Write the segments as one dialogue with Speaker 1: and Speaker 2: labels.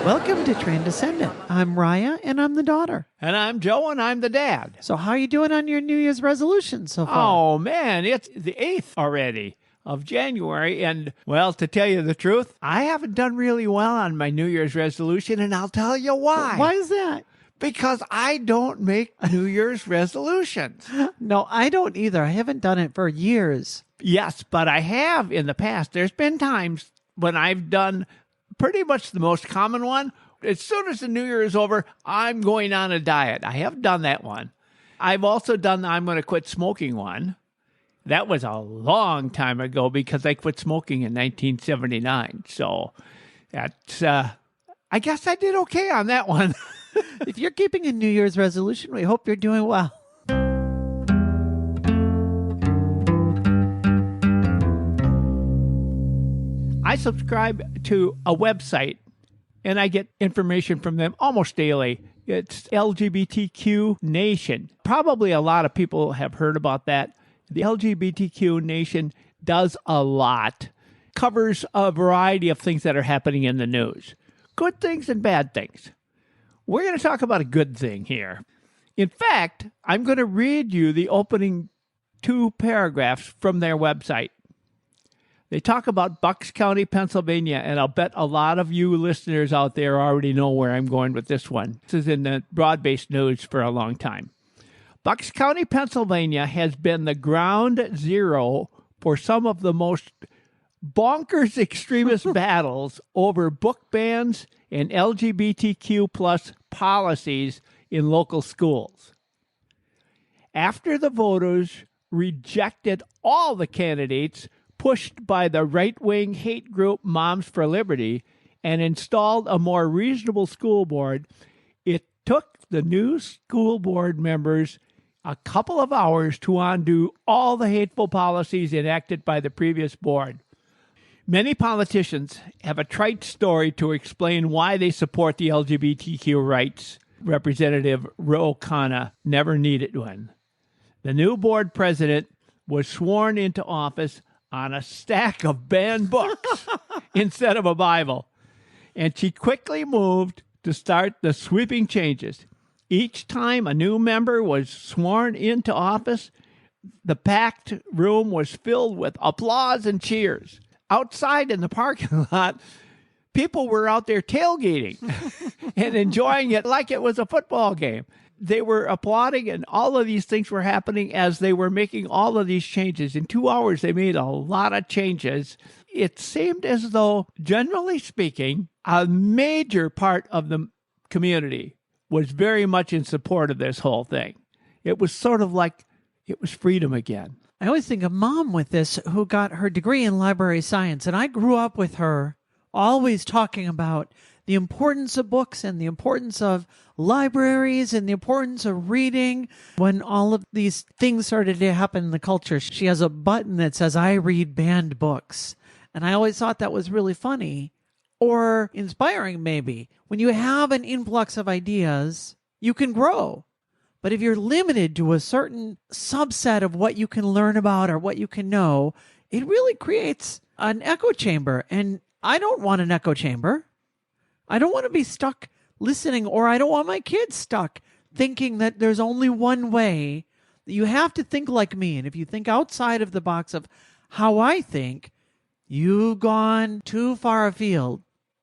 Speaker 1: Welcome to Transcendent. I'm Rya, and I'm the daughter.
Speaker 2: And I'm Joe, and I'm the dad.
Speaker 1: So how are you doing on your New Year's resolution so far?
Speaker 2: Oh, man, it's the 8th already of January. And, well, to tell you the truth, I haven't done really well on my New Year's resolution, and I'll tell you why.
Speaker 1: Why is that?
Speaker 2: Because I don't make New Year's resolutions.
Speaker 1: No, I don't either. I haven't done it for years.
Speaker 2: Yes, but I have in the past. There's been times when I've done pretty much the most common one. As soon as the New Year is over, I'm going on a diet. I have done that one. I've also done the I'm going to quit smoking one. That was a long time ago because I quit smoking in 1979. So that's, I guess I did okay on that one.
Speaker 1: If you're keeping a New Year's resolution, we hope you're doing well.
Speaker 2: I subscribe to a website, and I get information from them almost daily. It's LGBTQ Nation. Probably a lot of people have heard about that. The LGBTQ Nation does a lot, covers a variety of things that are happening in the news, good things and bad things. We're going to talk about a good thing here. In fact, I'm going to read you the opening 2 paragraphs from their website. They talk about Bucks County, Pennsylvania, and I'll bet a lot of you listeners out there already know where I'm going with this one. This is in the broad-based news for a long time. Bucks County, Pennsylvania has been the ground zero for some of the most bonkers extremist battles over book bans and LGBTQ plus policies in local schools. After the voters rejected all the candidates pushed by the right-wing hate group Moms for Liberty and installed a more reasonable school board, it took the new school board members a couple of hours to undo all the hateful policies enacted by the previous board. Many politicians have a trite story to explain why they support the LGBTQ rights. Representative Ro Khanna never needed one. The new board president was sworn into office on a stack of banned books instead of a Bible. And she quickly moved to start the sweeping changes. Each time a new member was sworn into office, the packed room was filled with applause and cheers. Outside in the parking lot, people were out there tailgating and enjoying it like it was a football game. They were applauding, and all of these things were happening as they were making all of these changes. In 2 hours, they made a lot of changes. It seemed as though, generally speaking, a major part of the community was very much in support of this whole thing. It was sort of like it was freedom again.
Speaker 1: I always think of Mom with this, who got her degree in library science, and I grew up with her always talking about the importance of books and the importance of libraries and the importance of reading. When all of these things started to happen in the culture, she has a button that says, I read banned books. And I always thought that was really funny or inspiring, maybe. When you have an influx of ideas, you can grow. But if you're limited to a certain subset of what you can learn about or what you can know, it really creates an echo chamber. And I don't want an echo chamber. I don't want to be stuck listening, or I don't want my kids stuck thinking that there's only one way. You have to think like me. And if you think outside of the box of how I think, you've gone too far afield.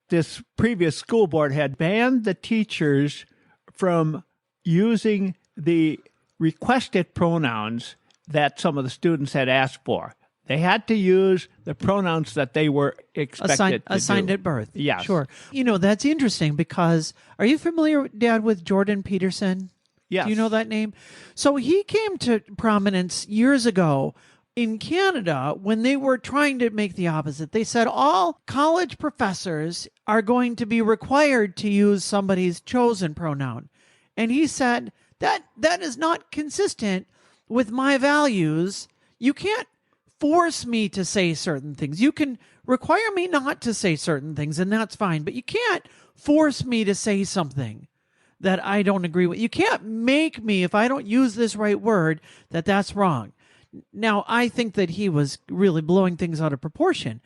Speaker 2: This previous school board had banned the teachers from using the requested pronouns that some of the students had asked for. They had to use the pronouns that they were expected to
Speaker 1: assigned
Speaker 2: do.
Speaker 1: at birth.
Speaker 2: Yes.
Speaker 1: Sure. You know, that's interesting because, are you familiar, Dad, with Jordan Peterson?
Speaker 2: Yes.
Speaker 1: Do you know that name? So he came to prominence years ago in Canada when they were trying to make the opposite. They said all college professors are going to be required to use somebody's chosen pronoun. And he said, that is not consistent with my values. You can't force me to say certain things. You can require me not to say certain things, and that's fine. But you can't force me to say something that I don't agree with. You can't make me, if I don't use this right word, that's wrong. Now, I think that he was really blowing things out of proportion.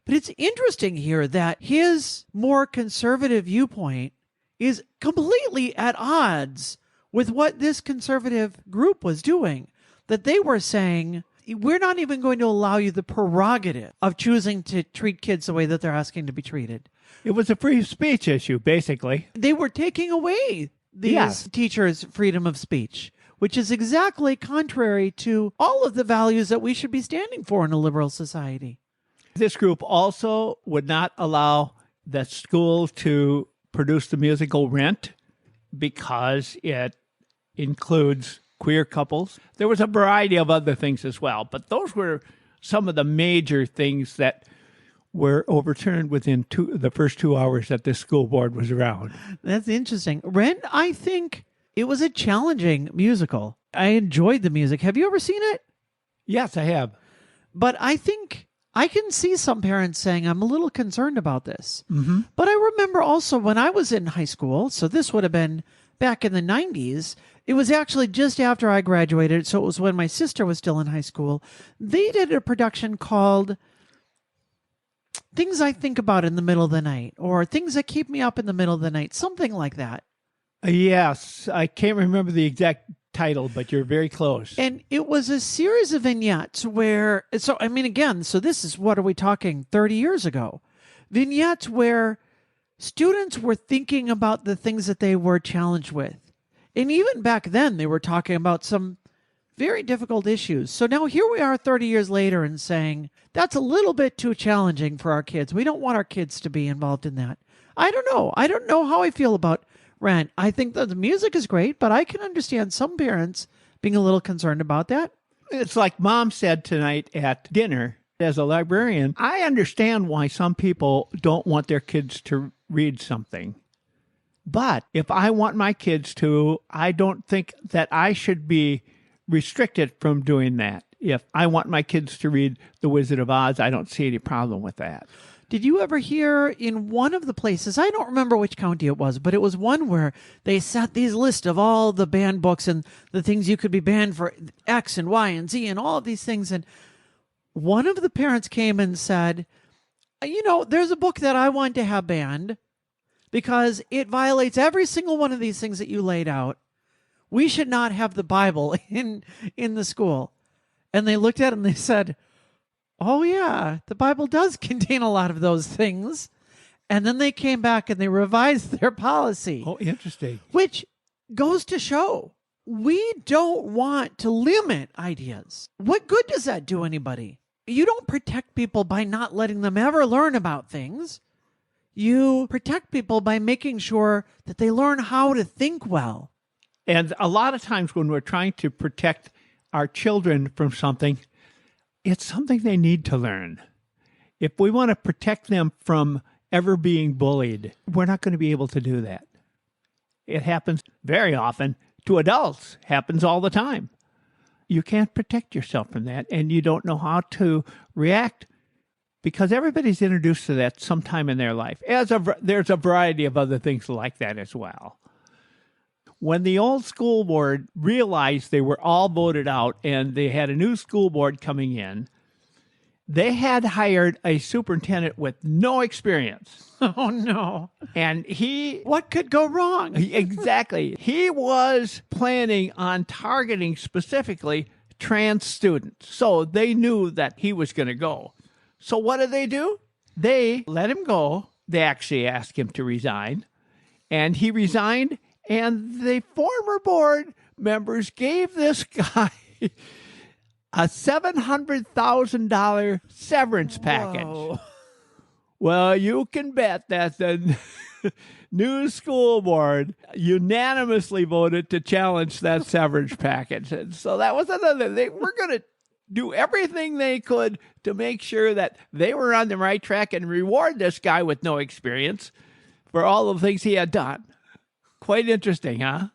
Speaker 1: But it's interesting here that his more conservative viewpoint is completely at odds with what this conservative group was doing. That they were saying, we're not even going to allow you the prerogative of choosing to treat kids the way that they're asking to be treated.
Speaker 2: It was a free speech issue, basically.
Speaker 1: They were taking away these teachers' freedom of speech, which is exactly contrary to all of the values that we should be standing for in a liberal society.
Speaker 2: This group also would not allow the school to produce the musical Rent because it includes queer couples. There was a variety of other things as well, but those were some of the major things that were overturned within the first 2 hours that this school board was around.
Speaker 1: That's interesting. Rent, I think it was a challenging musical. I enjoyed the music. Have you ever seen it?
Speaker 2: Yes, I have.
Speaker 1: But I think I can see some parents saying, I'm a little concerned about this.
Speaker 2: Mm-hmm.
Speaker 1: But I remember also when I was in high school, so this would have been back in the 90s, it was actually just after I graduated, so it was when my sister was still in high school. They did a production called Things I Think About in the Middle of the Night, or Things That Keep Me Up in the Middle of the Night, something like that.
Speaker 2: Yes, I can't remember the exact title, but you're very close.
Speaker 1: And it was a series of vignettes where, so I mean, again, so this is, what are we talking, 30 years ago? Vignettes where students were thinking about the things that they were challenged with. And even back then, they were talking about some very difficult issues. So now here we are 30 years later and saying, that's a little bit too challenging for our kids. We don't want our kids to be involved in that. I don't know. I don't know how I feel about Rent. I think that the music is great, but I can understand some parents being a little concerned about that.
Speaker 2: It's like Mom said tonight at dinner. As a librarian, I understand why some people don't want their kids to read something. But if I want my kids to, I don't think that I should be restricted from doing that. If I want my kids to read The Wizard of Oz, I don't see any problem with that.
Speaker 1: Did you ever hear in one of the places, I don't remember which county it was, but it was one where they set these lists of all the banned books and the things you could be banned for X and Y and Z and all of these things. And one of the parents came and said, you know, there's a book that I want to have banned because it violates every single one of these things that you laid out. We should not have the Bible in the school. And they looked at it and they said, oh, yeah, the Bible does contain a lot of those things. And then they came back and they revised their policy.
Speaker 2: Oh, interesting.
Speaker 1: Which goes to show we don't want to limit ideas. What good does that do anybody? You don't protect people by not letting them ever learn about things. You protect people by making sure that they learn how to think well.
Speaker 2: And a lot of times when we're trying to protect our children from something, it's something they need to learn. If we want to protect them from ever being bullied, we're not going to be able to do that. It happens very often to adults, happens all the time. You can't protect yourself from that, and you don't know how to react because everybody's introduced to that sometime in their life. There's a variety of other things like that as well. When the old school board realized they were all voted out and they had a new school board coming in, they had hired a superintendent with no experience.
Speaker 1: Oh, no.
Speaker 2: And
Speaker 1: what could go wrong?
Speaker 2: Exactly. He was planning on targeting specifically trans students. So they knew that he was going to go. So what did they do? They let him go. They actually asked him to resign. And he resigned. And the former board members gave this guy a $700,000 severance package.
Speaker 1: Whoa.
Speaker 2: Well, you can bet that the new school board unanimously voted to challenge that severance package. And so that was another. They were going to do everything they could to make sure that they were on the right track and reward this guy with no experience for all the things he had done. Quite interesting, huh?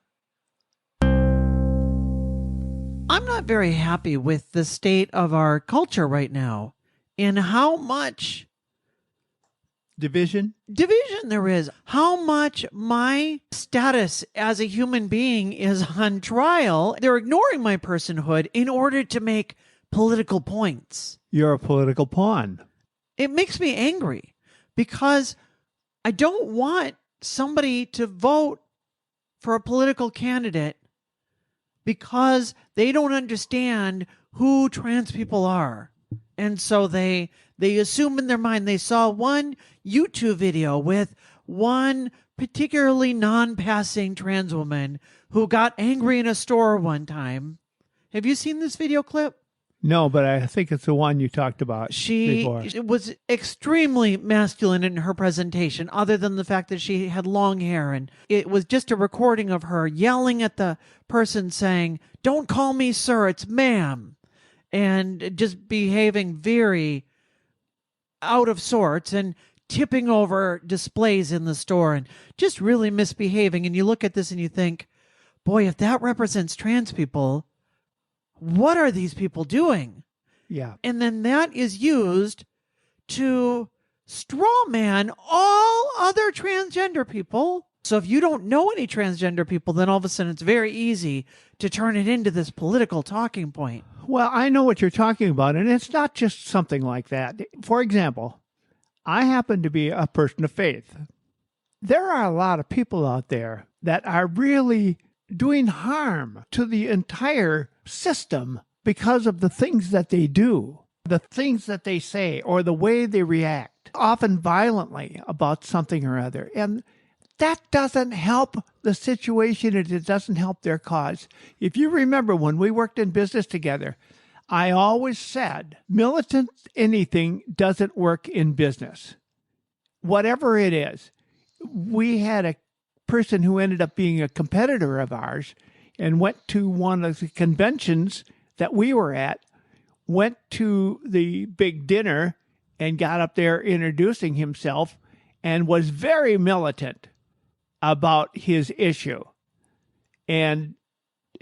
Speaker 1: I'm not very happy with the state of our culture right now and how much
Speaker 2: division
Speaker 1: there is, how much my status as a human being is on trial. They're ignoring my personhood in order to make political points.
Speaker 2: You're a political pawn.
Speaker 1: It makes me angry because I don't want somebody to vote for a political candidate because they don't understand who trans people are. And so they assume in their mind they saw one YouTube video with one particularly non-passing trans woman who got angry in a store one time. Have you seen this video clip?
Speaker 2: No, but I think it's the one you talked about
Speaker 1: She
Speaker 2: before.
Speaker 1: was extremely masculine in her presentation, other than the fact that she had long hair. And it was just a recording of her yelling at the person saying, "Don't call me sir, it's ma'am." And just behaving very out of sorts and tipping over displays in the store and just really misbehaving. And you look at this and you think, boy, if that represents trans people, what are these people doing?
Speaker 2: Yeah.
Speaker 1: And then that is used to straw man all other transgender people. So if you don't know any transgender people, then all of a sudden it's very easy to turn it into this political talking point.
Speaker 2: Well, I know what you're talking about, and it's not just something like that. For example, I happen to be a person of faith. There are a lot of people out there that are really doing harm to the entire system because of the things that they do, the things that they say, or the way they react, often violently about something or other. And that doesn't help the situation, and it doesn't help their cause. If you remember when we worked in business together, I always said, militant anything doesn't work in business. Whatever it is. We had a person who ended up being a competitor of ours and went to one of the conventions that we were at, went to the big dinner and got up there introducing himself and was very militant about his issue. And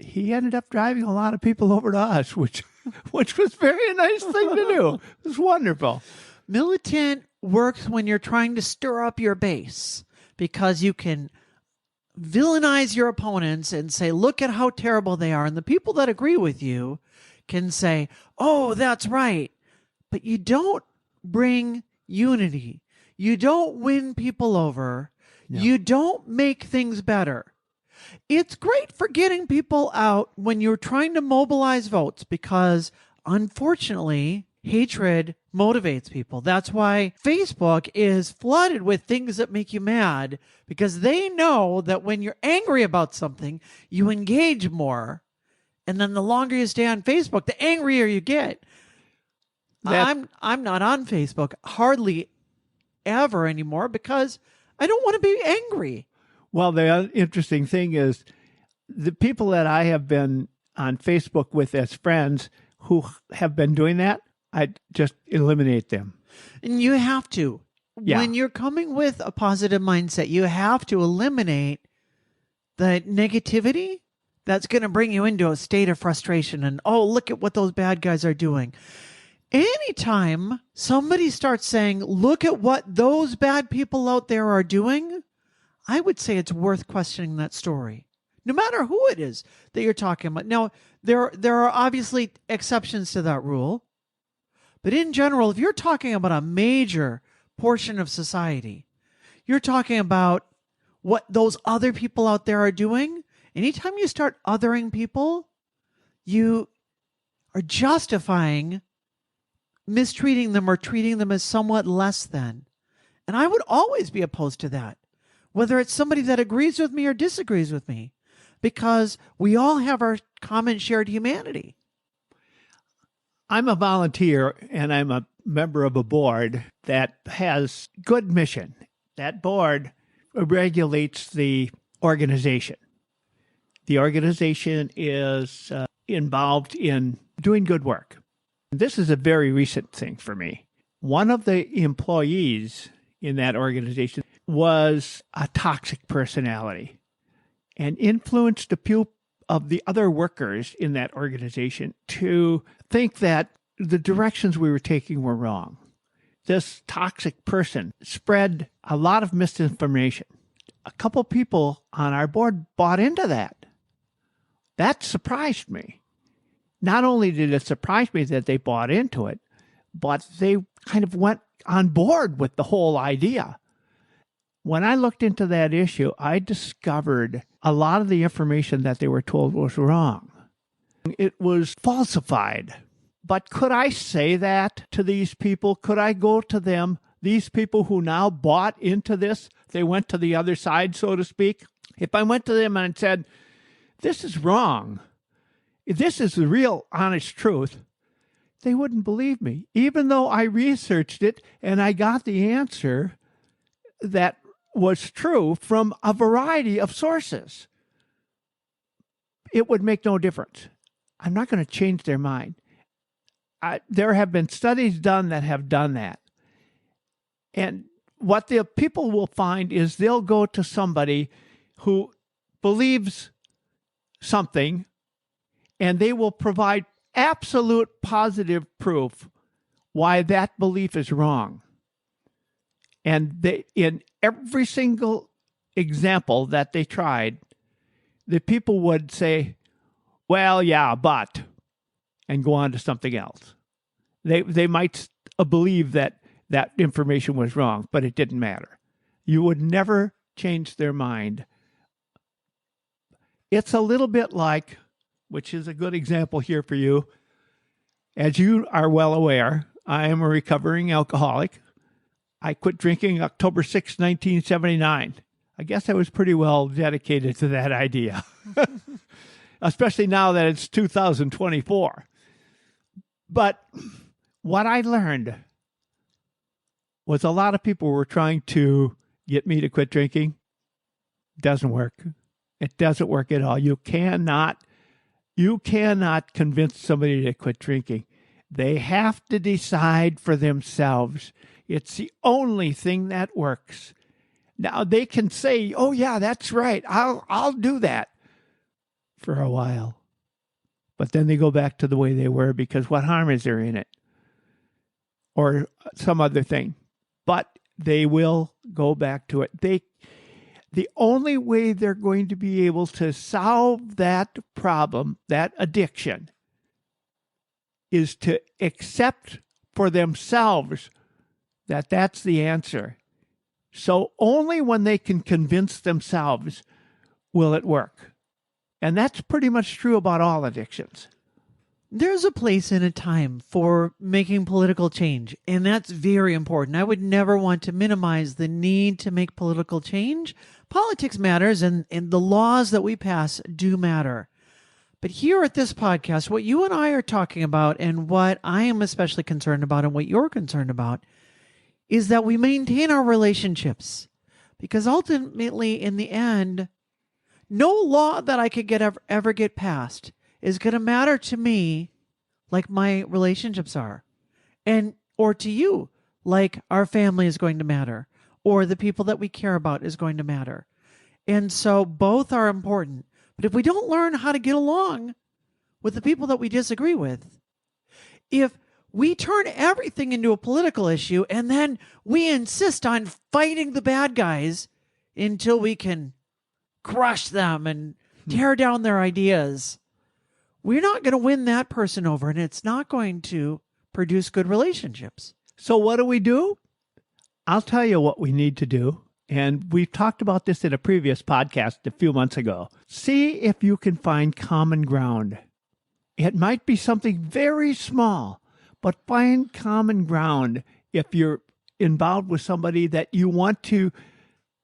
Speaker 2: he ended up driving a lot of people over to us, which was a very nice thing to do. It was wonderful.
Speaker 1: Militant works when you're trying to stir up your base because you can villainize your opponents and say, look at how terrible they are. And the people that agree with you can say, oh, that's right. But you don't bring unity. You don't win people over. No. You don't make things better. It's great for getting people out when you're trying to mobilize votes because, unfortunately, hatred motivates people. That's why Facebook is flooded with things that make you mad because they know that when you're angry about something, you engage more. And then the longer you stay on Facebook, the angrier you get. I'm not on Facebook hardly ever anymore because I don't want to be angry.
Speaker 2: Well, the interesting thing is the people that I have been on Facebook with as friends who have been doing that, I just eliminate them.
Speaker 1: And you have to.
Speaker 2: Yeah.
Speaker 1: When you're coming with a positive mindset, you have to eliminate the negativity that's going to bring you into a state of frustration and, oh, look at what those bad guys are doing. Anytime somebody starts saying, look at what those bad people out there are doing, I would say it's worth questioning that story, no matter who it is that you're talking about. Now, there are obviously exceptions to that rule, but in general, if you're talking about a major portion of society, you're talking about what those other people out there are doing. Anytime you start othering people, you are justifying mistreating them or treating them as somewhat less than. And I would always be opposed to that, whether it's somebody that agrees with me or disagrees with me, because we all have our common shared humanity.
Speaker 2: I'm a volunteer and I'm a member of a board that has good mission. That board regulates the organization. The organization is involved in doing good work. This is a very recent thing for me. One of the employees in that organization was a toxic personality and influenced a few of the other workers in that organization to think that the directions we were taking were wrong. This toxic person spread a lot of misinformation. A couple people on our board bought into that. That surprised me. Not only did it surprise me that they bought into it, but they kind of went on board with the whole idea. When I looked into that issue, I discovered a lot of the information that they were told was wrong. It was falsified. But could I say that to these people? Could I go to them, these people who now bought into this? They went to the other side, so to speak. If I went to them and said, this is wrong, this is the real honest truth, they wouldn't believe me. Even though I researched it and I got the answer that was true from a variety of sources, it would make no difference. I'm not going to change their mind. There have been studies done that have done that. And what the people will find is they'll go to somebody who believes something, and they will provide absolute positive proof why that belief is wrong. And in every single example that they tried, the people would say, well, yeah, but, and go on to something else. They might believe that information was wrong, but it didn't matter. You would never change their mind. It's a little bit like, which is a good example here for you. As you are well aware, I am a recovering alcoholic. I quit drinking October 6, 1979. I guess I was pretty well dedicated to that idea, especially now that it's 2024. But what I learned was a lot of people were trying to get me to quit drinking. It doesn't work. It doesn't work at all. You cannot convince somebody to quit drinking. They have to decide for themselves. It's the only thing that works. Now they can say, "Oh yeah, that's right. I'll do that," for a while. But then they go back to the way they were, because what harm is there in it? Or some other thing. But they will go back to it. The only way they're going to be able to solve that problem, that addiction, is to accept for themselves that that's the answer. So only when they can convince themselves will it work. And that's pretty much true about all addictions.
Speaker 1: There's a place and a time for making political change, and that's very important. I would never want to minimize the need to make political change. Politics matters, and the laws that we pass do matter. But here at this podcast, what you and I are talking about, and what I am especially concerned about, and what you're concerned about, is that we maintain our relationships. Because ultimately, in the end, no law that I could ever get passed is going to matter to me like my relationships are, or to you like our family is going to matter, or the people that we care about is going to matter. And so both are important. But if we don't learn how to get along with the people that we disagree with, if we turn everything into a political issue and then we insist on fighting the bad guys until we can crush them and tear down their ideas, we're not going to win that person over, and it's not going to produce good relationships.
Speaker 2: So what do? I'll tell you what we need to do. And we've talked about this in a previous podcast a few months ago. See if you can find common ground. It might be something very small, but find common ground if you're involved with somebody that you want to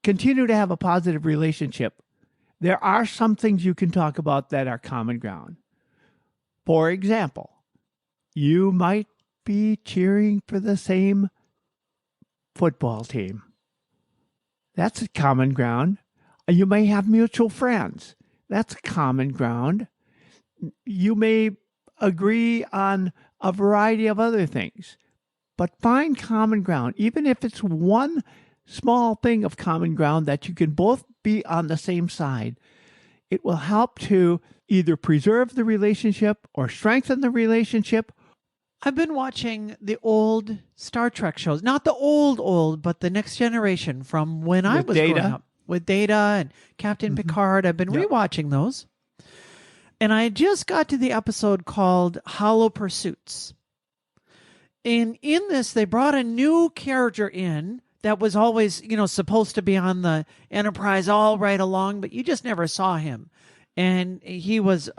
Speaker 2: continue to have a positive relationship. There are some things you can talk about that are common ground. For example, you might be cheering for the same football team. That's a common ground. You may have mutual friends. That's common ground. You may agree on a variety of other things, but find common ground, even if it's one small thing of common ground that you can both be on the same side. It will help to either preserve the relationship or strengthen the relationship.
Speaker 1: I've been watching the old Star Trek shows, not the old, but the Next Generation from when I was growing up, with Data and Captain Picard. I've been rewatching those. And I just got to the episode called Hollow Pursuits. And in this, they brought a new character in that was always, supposed to be on the Enterprise all right along, but you just never saw him. And he was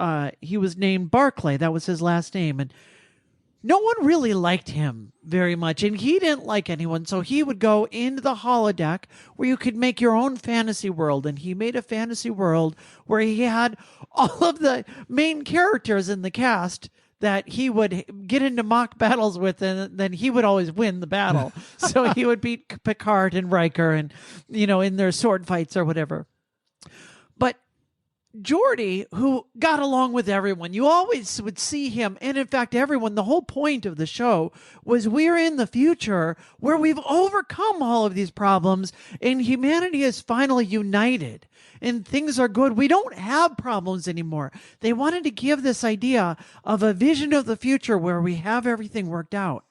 Speaker 1: named Barclay. That was his last name. And no one really liked him very much, and he didn't like anyone. So he would go into the holodeck where you could make your own fantasy world. And he made a fantasy world where he had all of the main characters in the cast that he would get into mock battles with, and then he would always win the battle. So he would beat Picard and Riker and, in their sword fights or whatever. But Geordi, who got along with everyone, you always would see him, and in fact, everyone, the whole point of the show was we're in the future where we've overcome all of these problems and humanity is finally united and things are good. We don't have problems anymore. They wanted to give this idea of a vision of the future where we have everything worked out.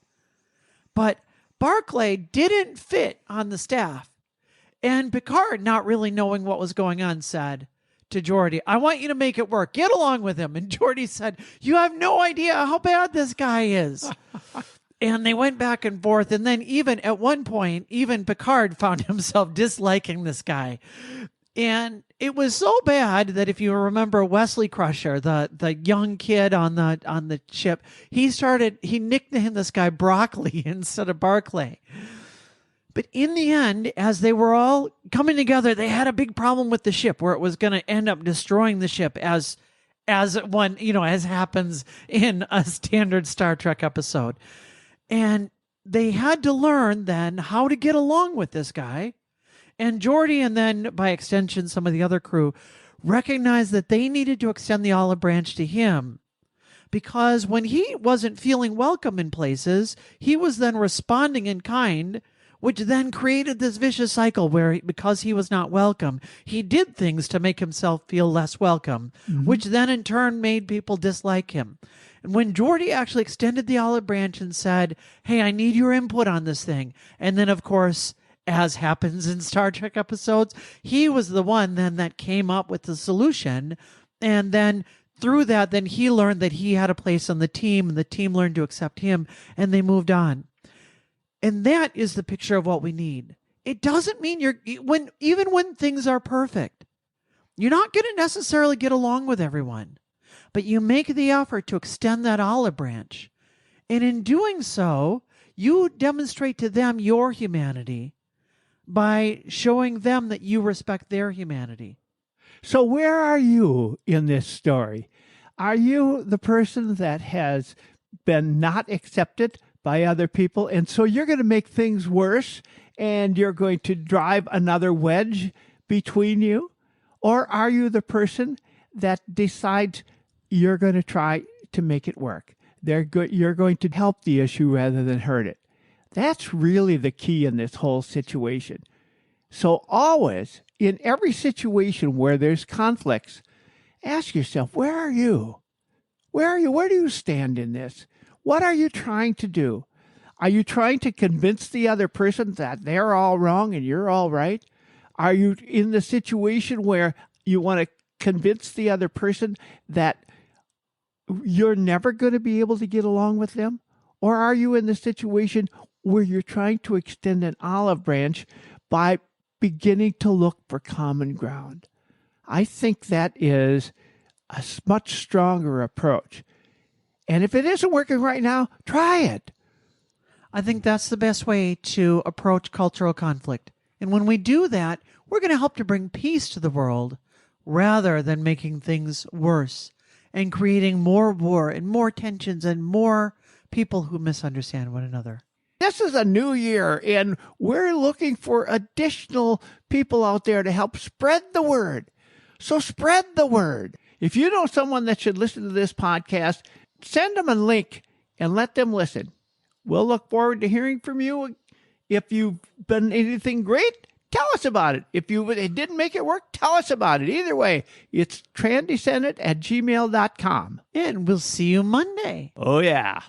Speaker 1: But Barclay didn't fit on the staff, and Picard, not really knowing what was going on, said to Geordi, I want you to make it work. Get along with him. And Geordi said, you have no idea how bad this guy is. And they went back and forth. And then even at one point, even Picard found himself disliking this guy. And it was so bad that if you remember Wesley Crusher, the young kid on the ship, he nicknamed this guy Broccoli instead of Barclay. But in the end, as they were all coming together, they had a big problem with the ship where it was going to end up destroying the ship as happens in a standard Star Trek episode. And they had to learn then how to get along with this guy. And Geordi, and then by extension, some of the other crew, recognized that they needed to extend the olive branch to him. Because when he wasn't feeling welcome in places, he was then responding in kind, which then created this vicious cycle where, because he was not welcome, he did things to make himself feel less welcome, which then in turn made people dislike him. And when Geordi actually extended the olive branch and said, hey, I need your input on this thing, and then, of course, as happens in Star Trek episodes, he was the one then that came up with the solution, and then through that, then he learned that he had a place on the team, and the team learned to accept him, and they moved on. And that is the picture of what we need. It doesn't mean even when things are perfect, you're not going to necessarily get along with everyone, but you make the effort to extend that olive branch. And in doing so, you demonstrate to them your humanity by showing them that you respect their humanity.
Speaker 2: So where are you in this story? Are you the person that has been not accepted by other people, and so you're going to make things worse and you're going to drive another wedge between you? Or are you the person that decides you're going to try to make it work? You're going to help the issue rather than hurt it. That's really the key in this whole situation. So always, in every situation where there's conflicts, ask yourself, where are you? Where are you? Where do you stand in this? What are you trying to do? Are you trying to convince the other person that they're all wrong and you're all right? Are you in the situation where you want to convince the other person that you're never going to be able to get along with them? Or are you in the situation where you're trying to extend an olive branch by beginning to look for common ground? I think that is a much stronger approach. And if it isn't working right now, try it.
Speaker 1: I think that's the best way to approach cultural conflict. And when we do that, we're going to help to bring peace to the world rather than making things worse and creating more war and more tensions and more people who misunderstand one another.
Speaker 2: This is a new year, and we're looking for additional people out there to help spread the word. So spread the word. If you know someone that should listen to this podcast, send them a link and let them listen. We'll look forward to hearing from you. If you've done anything great, tell us about it. If it didn't make it work, tell us about it. Either way, it's transcendent@gmail.com.
Speaker 1: And we'll see you Monday.
Speaker 2: Oh, yeah.